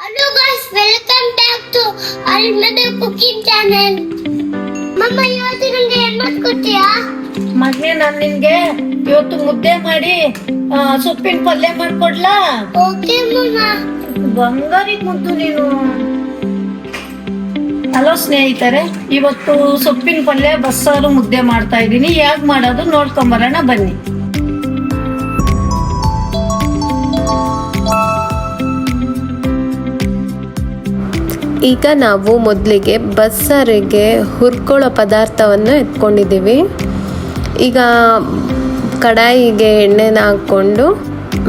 Hello guys, welcome back to Almada Cooking Channel. Mama, ಇವತ್ತು ನನಗೆ ಏನು ಮಾಡ್ಕೊಡ್ತೀಯಾ? ಮಗನೇ, ನಾನು ನಿನ್ಗೆ ಇವತ್ತು ಮುದ್ದೆ ಮಾಡಿ ಸೊಪ್ಪಿನ ಪಲ್ಯ ಮಾಡ್ಕೊಡ್ಲಾ? ಓಕೆ ಮಮ್ಮ. ಬಂಗಾರಿ ಮುದ್ದು ನೀನು. ಹಲೋ ಸ್ನೇಹಿತರೆ, ಇವತ್ತು ಸೊಪ್ಪಿನ ಪಲ್ಯ ಬಸ್ಸಾರು ಮುದ್ದೆ ಮಾಡ್ತಾ ಇದ್ದೀನಿ. ಹೇಗ್ ಮಾಡೋದು ನೋಡ್ಕೊಂಬರೋಣ ಬನ್ನಿ. ಈಗ ನಾವು ಮೊದಲಿಗೆ ಬಸ್ಸಾರಿಗೆ ಹುರ್ಕೊಳ್ಳೋ ಪದಾರ್ಥವನ್ನು ಎತ್ಕೊಂಡಿದ್ದೀವಿ. ಈಗ ಕಡಾಯಿಗೆ ಎಣ್ಣೆನ ಹಾಕ್ಕೊಂಡು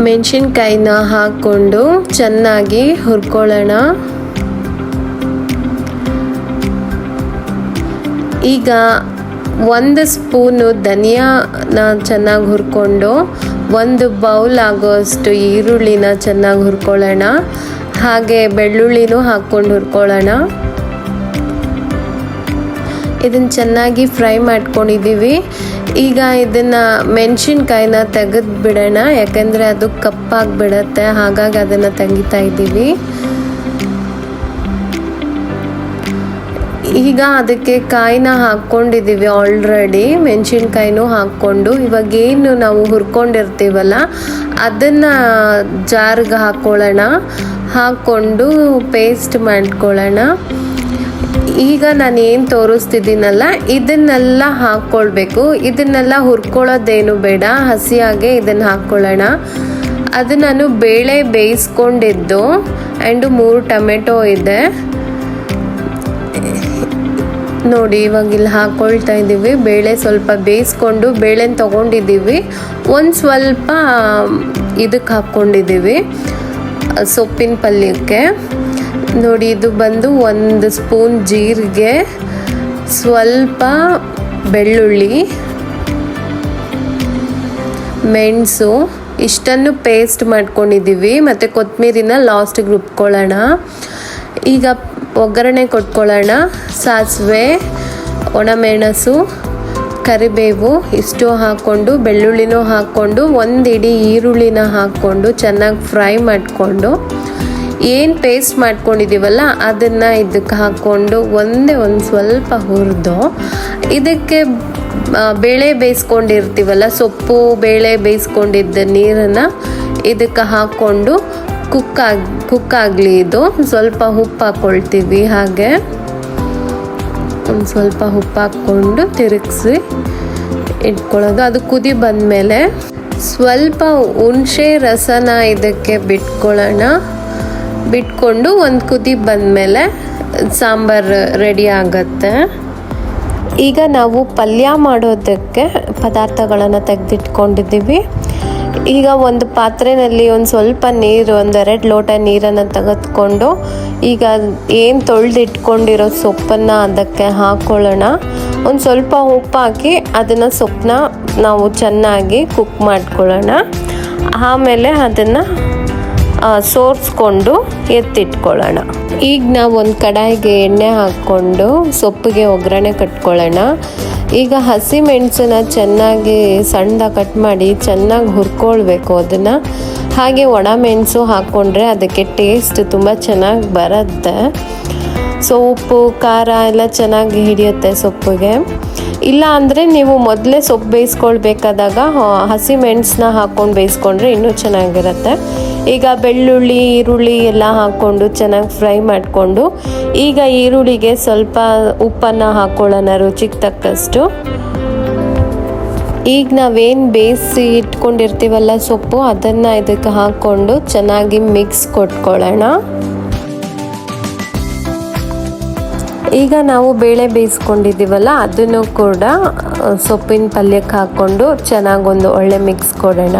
ಮೆಣಸಿನ್ಕಾಯಿನ ಹಾಕ್ಕೊಂಡು ಚೆನ್ನಾಗಿ ಹುರ್ಕೊಳ್ಳೋಣ. ಈಗ 1 ಸ್ಪೂನು ಧನಿಯಾನ ಚೆನ್ನಾಗಿ ಹುರ್ಕೊಂಡು 1 ಬೌಲ್ ಆಗೋಷ್ಟು ಈರುಳ್ಳಿನ ಚೆನ್ನಾಗಿ ಹುರ್ಕೊಳ್ಳೋಣ. ಹಾಗೆ ಬೆಳ್ಳುಳ್ಳಿನೂ ಹಾಕ್ಕೊಂಡು ಹುರ್ಕೊಳ್ಳೋಣ. ಇದನ್ನು ಚೆನ್ನಾಗಿ ಫ್ರೈ ಮಾಡ್ಕೊಂಡಿದ್ದೀವಿ. ಈಗ ಇದನ್ನು ಮೆಣಸಿನ್ಕಾಯಿನ ತೆಗೆದು ಬಿಡೋಣ, ಯಾಕೆಂದರೆ ಅದು ಕಪ್ಪಾಗಿಬಿಡತ್ತೆ. ಹಾಗಾಗಿ ಅದನ್ನು ತೆಗಿತಾ ಇದ್ದೀವಿ. ಈಗ ಅದಕ್ಕೆ ಕಾಯಿನ ಹಾಕ್ಕೊಂಡಿದ್ದೀವಿ ಆಲ್ರೆಡಿ. ಮೆಣಸಿನ್ಕಾಯಿನೂ ಹಾಕ್ಕೊಂಡು ಇವಾಗೇನು ನಾವು ಹುರ್ಕೊಂಡಿರ್ತೀವಲ್ಲ ಅದನ್ನು ಜಾರ್ಗೆ ಹಾಕ್ಕೊಂಡು ಪೇಸ್ಟ್ ಮಾಡ್ಕೊಳ್ಳೋಣ. ಈಗ ನಾನು ಏನು ತೋರಿಸ್ತಿದ್ದೀನಲ್ಲ ಇದನ್ನೆಲ್ಲ ಹಾಕ್ಕೊಳ್ಬೇಕು. ಇದನ್ನೆಲ್ಲ ಹುರ್ಕೊಳ್ಳೋದೇನು ಬೇಡ, ಹಸಿಯಾಗೆ ಇದನ್ನು ಹಾಕ್ಕೊಳ್ಳೋಣ. ಅದು ನಾನು ಬೇಳೆ ಬೇಯಿಸ್ಕೊಂಡಿದ್ದು ಆ್ಯಂಡ್ 3 ಟೊಮೆಟೊ ಇದೆ ನೋಡಿ. ಇವಾಗ ಇಲ್ಲಿ ಹಾಕ್ಕೊಳ್ತಾ ಇದ್ದೀವಿ. ಬೇಳೆ ಸ್ವಲ್ಪ ಬೇಯಿಸ್ಕೊಂಡು ಬೇಳೆನ ತೊಗೊಂಡಿದ್ದೀವಿ. ಒಂದು ಸ್ವಲ್ಪ ಇದಕ್ಕೆ ಹಾಕ್ಕೊಂಡಿದ್ದೀವಿ ಸೊಪ್ಪಿನ ಪಲ್ಯಕ್ಕೆ ನೋಡಿ. ಇದು ಬಂದು 1 ಸ್ಪೂನ್ ಜೀರಿಗೆ, ಸ್ವಲ್ಪ ಬೆಳ್ಳುಳ್ಳಿ, ಮೆಣಸು ಇಷ್ಟನ್ನು ಪೇಸ್ಟ್ ಮಾಡ್ಕೊಂಡಿದ್ದೀವಿ. ಮತ್ತು ಕೊತ್ತಂಬರಿನ ಲಾಸ್ಟಿಗೆ ರುಬ್ಕೊಳ್ಳೋಣ. ಈಗ ಒಗ್ಗರಣೆ ಕೊಟ್ಕೊಳ್ಳೋಣ. ಸಾಸಿವೆ, ಒಣಮೆಣಸು, ಕರಿಬೇವು ಇಷ್ಟು ಹಾಕ್ಕೊಂಡು ಬೆಳ್ಳುಳ್ಳಿನೂ ಹಾಕ್ಕೊಂಡು 1 ಇಡೀ ಈರುಳ್ಳಿನ ಹಾಕ್ಕೊಂಡು ಚೆನ್ನಾಗಿ ಫ್ರೈ ಮಾಡಿಕೊಂಡು ಏನು ಪೇಸ್ಟ್ ಮಾಡ್ಕೊಂಡಿದ್ದೀವಲ್ಲ ಅದನ್ನು ಇದಕ್ಕೆ ಹಾಕ್ಕೊಂಡು ಒಂದು ಸ್ವಲ್ಪ ಹುರಿದು ಆಗಕ್ಕೆ ಬೇಳೆ ಬೇಯಿಸ್ಕೊಂಡಿರ್ತೀವಲ್ಲ, ಸೊಪ್ಪು ಬೇಳೆ ಬೇಯಿಸ್ಕೊಂಡಿದ್ದ ನೀರನ್ನು ಇದಕ್ಕೆ ಹಾಕ್ಕೊಂಡು ಕುಕ್ ಆಗಲಿ. ಇದು ಸ್ವಲ್ಪ ಉಪ್ಪು ಹಾಕ್ಕೊಳ್ತೀವಿ. ಹಾಗೆ ಒಂದು ಸ್ವಲ್ಪ ಉಪ್ಪು ಹಾಕ್ಕೊಂಡು ತಿರುಗಿಸಿ ಇಟ್ಕೊಳ್ಳೋದು. ಅದು ಕುದಿ ಬಂದಮೇಲೆ ಸ್ವಲ್ಪ ಹುಣಸೆ ರಸನ ಇದಕ್ಕೆ ಬಿಟ್ಕೊಂಡು ಒಂದು ಕುದಿ ಬಂದಮೇಲೆ ಸಾಂಬಾರು ರೆಡಿ ಆಗತ್ತೆ. ಈಗ ನಾವು ಪಲ್ಯ ಮಾಡೋದಕ್ಕೆ ಪದಾರ್ಥಗಳನ್ನು ತೆಗೆದಿಟ್ಕೊಂಡಿದ್ದೀವಿ. ಈಗ ಒಂದು ಪಾತ್ರೆಯಲ್ಲಿ ಒಂದು ಸ್ವಲ್ಪ ನೀರು, 1-2 ಲೋಟ ನೀರನ್ನು ತೆಗೆದುಕೊಂಡು ಈಗ ಏನು ತೊಳೆದಿಟ್ಕೊಂಡಿರೋ ಸೊಪ್ಪನ್ನು ಅದಕ್ಕೆ ಹಾಕ್ಕೊಳ್ಳೋಣ. ಒಂದು ಸ್ವಲ್ಪ ಉಪ್ಪು ಹಾಕಿ ಅದನ್ನು ಸೊಪ್ಪನ್ನ ನಾವು ಚೆನ್ನಾಗಿ ಕುಕ್ ಮಾಡ್ಕೊಳ್ಳೋಣ. ಆಮೇಲೆ ಅದನ್ನು ಸೋರಿಸ್ಕೊಂಡು ಎತ್ತಿಟ್ಕೊಳ್ಳೋಣ. ಈಗ ನಾವು ಒಂದು ಕಡಾಯಿಗೆ ಎಣ್ಣೆ ಹಾಕ್ಕೊಂಡು ಸೊಪ್ಪಿಗೆ ಒಗ್ಗರಣೆ ಕಟ್ಕೊಳ್ಳೋಣ. ಈಗ ಹಸಿ ಮೆಣಸನ್ನ ಚೆನ್ನಾಗಿ ಸಣ್ಣದಾಗಿ ಕಟ್ ಮಾಡಿ ಚೆನ್ನಾಗಿ ಹುರ್ಕೊಳ್ಬೇಕು ಅದನ್ನು. ಹಾಗೆ ಒಣ ಮೆಣಸು ಹಾಕ್ಕೊಂಡ್ರೆ ಅದಕ್ಕೆ ಟೇಸ್ಟ್ ತುಂಬ ಚೆನ್ನಾಗಿ ಬರುತ್ತೆ. ಸೊ ಉಪ್ಪು ಖಾರ ಎಲ್ಲ ಚೆನ್ನಾಗಿ ಹಿಡಿಯುತ್ತೆ ಸೊಪ್ಪಿಗೆ. ಇಲ್ಲ ಅಂದರೆ ನೀವು ಮೊದಲೇ ಸೊಪ್ಪು ಬೇಯಿಸ್ಕೊಳ್ಬೇಕಾದಾಗ ಹಸಿ ಮೆಣಸನ್ನ ಹಾಕ್ಕೊಂಡು ಬೇಯಿಸ್ಕೊಂಡ್ರೆ ಇನ್ನೂ ಚೆನ್ನಾಗಿರುತ್ತೆ. ಈಗ ಬೆಳ್ಳುಳ್ಳಿ, ಈರುಳ್ಳಿ ಎಲ್ಲ ಹಾಕ್ಕೊಂಡು ಚೆನ್ನಾಗಿ ಫ್ರೈ ಮಾಡಿಕೊಂಡು ಈಗ ಈರುಳ್ಳಿಗೆ ಸ್ವಲ್ಪ ಉಪ್ಪನ್ನು ಹಾಕ್ಕೊಳ್ಳೋಣ ರುಚಿಗೆ ತಕ್ಕಷ್ಟು. ಈಗ ನಾವೇನು ಬೇಯಿಸಿ ಇಟ್ಕೊಂಡಿರ್ತೀವಲ್ಲ ಸೊಪ್ಪು ಅದನ್ನು ಇದಕ್ಕೆ ಹಾಕ್ಕೊಂಡು ಚೆನ್ನಾಗಿ ಮಿಕ್ಸ್ ಕೊಟ್ಕೊಳ್ಳೋಣ. ಈಗ ನಾವು ಬೇಳೆ ಬೇಯಿಸ್ಕೊಂಡಿದ್ದೀವಲ್ಲ ಅದನ್ನು ಕೂಡ ಸೊಪ್ಪಿನ ಪಲ್ಯಕ್ಕೆ ಹಾಕ್ಕೊಂಡು ಚೆನ್ನಾಗಿ ಒಂದು ಒಳ್ಳೆ ಮಿಕ್ಸ್ ಕೊಡೋಣ.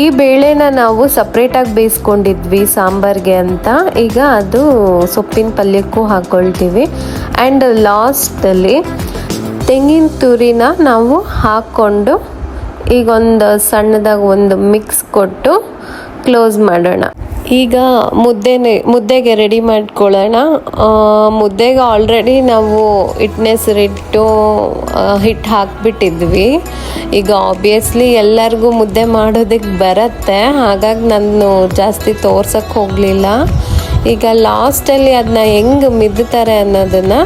ಈ ಬೇಳೆನ ನಾವು ಸಪ್ರೇಟಾಗಿ ಬೇಯಿಸ್ಕೊಂಡಿದ್ವಿ ಸಾಂಬಾರಿಗೆ ಅಂತ. ಈಗ ಅದು ಸೊಪ್ಪಿನ ಪಲ್ಯಕ್ಕೂ ಹಾಕ್ಕೊಳ್ತೀವಿ. ಆ್ಯಂಡ್ ಲಾಸ್ಟಲ್ಲಿ ತೆಂಗಿನ ತುರಿನ ನಾವು ಹಾಕ್ಕೊಂಡು ಈಗ ಒಂದು ಸಣ್ಣದಾಗಿ ಒಂದು ಮಿಕ್ಸ್ ಕೊಟ್ಟು ಕ್ಲೋಸ್ ಮಾಡೋಣ. ಈಗ ಮುದ್ದೆಗೆ ರೆಡಿ ಮಾಡ್ಕೊಳ್ಳೋಣ. ಮುದ್ದೆಗೆ ಆಲ್ರೆಡಿ ನಾವು ಹಿಟ್ಟು ಹಾಕ್ಬಿಟ್ಟಿದ್ವಿ. ಈಗ ಆಬ್ವಿಯಸ್ಲಿ ಎಲ್ಲರಿಗೂ ಮುದ್ದೆ ಮಾಡೋದಕ್ಕೆ ಬರುತ್ತೆ, ಹಾಗಾಗಿ ನಾನು ಜಾಸ್ತಿ ತೋರ್ಸಕ್ಕೆ ಹೋಗಲಿಲ್ಲ. ಈಗ ಲಾಸ್ಟಲ್ಲಿ ಅದನ್ನ ಹೆಂಗೆ ಮಿದ್ತಾರೆ ಅನ್ನೋದನ್ನು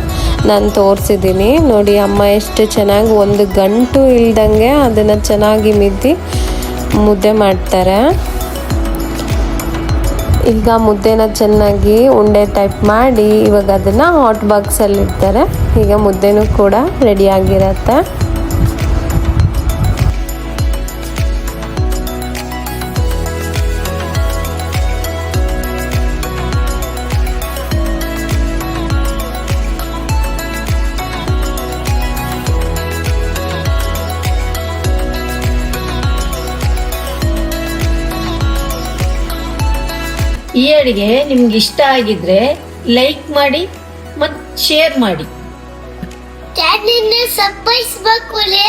ನಾನು ತೋರಿಸಿದ್ದೀನಿ ನೋಡಿ. ಅಮ್ಮ ಎಷ್ಟು ಚೆನ್ನಾಗಿ ಒಂದು ಗಂಟು ಇಲ್ದಂಗೆ ಅದನ್ನು ಚೆನ್ನಾಗಿ ಮಿದ್ದಿ ಮುದ್ದೆ ಮಾಡ್ತಾರೆ. ಈಗ ಮುದ್ದೆನ ಚೆನ್ನಾಗಿ ಉಂಡೆ ಟೈಪ್ ಮಾಡಿ ಇವಾಗ ಅದನ್ನು ಹಾಟ್ ಬಾಕ್ಸಲ್ಲಿ ಇಡ್ತಾರೆ. ಈಗ ಮುದ್ದೆನೂ ಕೂಡ ರೆಡಿಯಾಗಿರತ್ತೆ. ಈ ಅಡಿಗೆ ನಿಮ್ಗೆ ಇಷ್ಟ ಆಗಿದ್ರೆ ಲೈಕ್ ಮಾಡಿ ಮತ್ತು ಶೇರ್ ಮಾಡಿ. ಚಾನೆಲ್ನ ಸಬ್ಸ್ಕ್ರೈಬ್ ಮಾಡ್ಕೊಳ್ಳಿ.